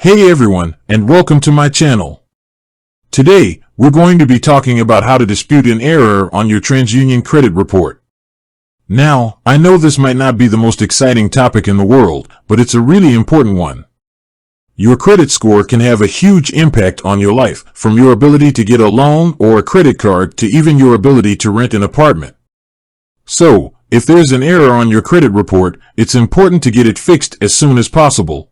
Hey everyone, and welcome to my channel. Today, we're going to be talking about how to dispute an error on your TransUnion credit report. Now, I know this might not be the most exciting topic in the world, but it's a really important one. Your credit score can have a huge impact on your life, from your ability to get a loan or a credit card to even your ability to rent an apartment. So, if there's an error on your credit report, it's important to get it fixed as soon as possible.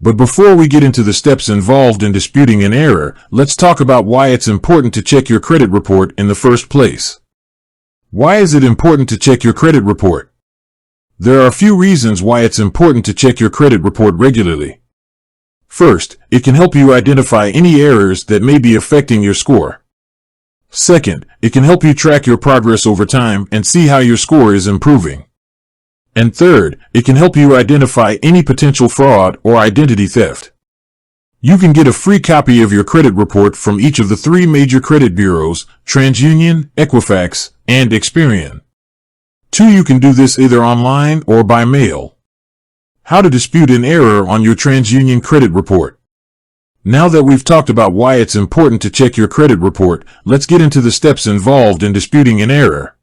But before we get into the steps involved in disputing an error, let's talk about why it's important to check your credit report in the first place. Why is it important to check your credit report? There are a few reasons why it's important to check your credit report regularly. First, it can help you identify any errors that may be affecting your score. Second, it can help you track your progress over time and see how your score is improving. And third, it can help you identify any potential fraud or identity theft. You can get a free copy of your credit report from each of the three major credit bureaus, TransUnion, Equifax, and Experian. You can do this either online or by mail. How to dispute an error on your TransUnion credit report. Now that we've talked about why it's important to check your credit report, let's get into the steps involved in disputing an error.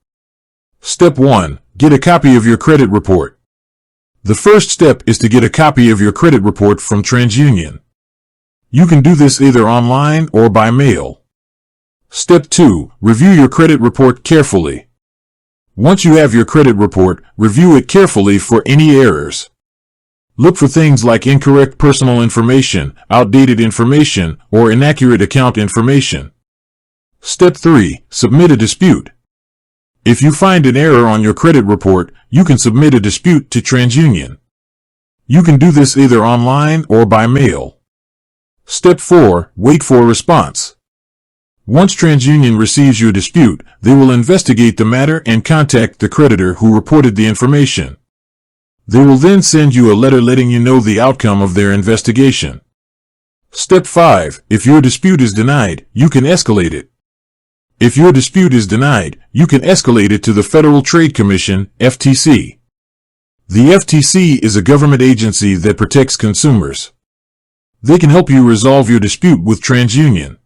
Step 1. Get a copy of your credit report. The first step is to get a copy of your credit report from TransUnion. You can do this either online or by mail. Step 2. Review your credit report carefully. Once you have your credit report, review it carefully for any errors. Look for things like incorrect personal information, outdated information, or inaccurate account information. Step 3. Submit a dispute. If you find an error on your credit report, you can submit a dispute to TransUnion. You can do this either online or by mail. Step 4. Wait for a response. Once TransUnion receives your dispute, they will investigate the matter and contact the creditor who reported the information. They will then send you a letter letting you know the outcome of their investigation. Step 5. If your dispute is denied, you can escalate it. If your dispute is denied, you can escalate it to the Federal Trade Commission, FTC. The FTC is a government agency that protects consumers. They can help you resolve your dispute with TransUnion.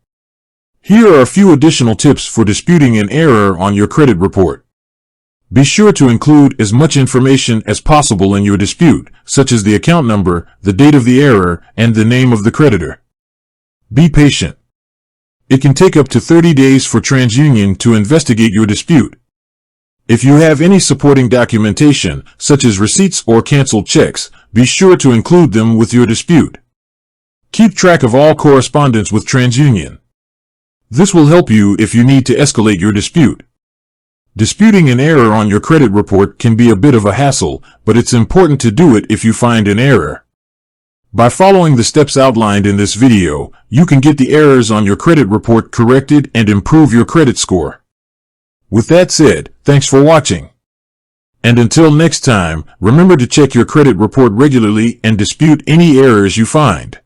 Here are a few additional tips for disputing an error on your credit report. Be sure to include as much information as possible in your dispute, such as the account number, the date of the error, and the name of the creditor. Be patient. It can take up to 30 days for TransUnion to investigate your dispute. If you have any supporting documentation, such as receipts or canceled checks, be sure to include them with your dispute. Keep track of all correspondence with TransUnion. This will help you if you need to escalate your dispute. Disputing an error on your credit report can be a bit of a hassle, but it's important to do it if you find an error. By following the steps outlined in this video, you can get the errors on your credit report corrected and improve your credit score. With that said, thanks for watching. And until next time, remember to check your credit report regularly and dispute any errors you find.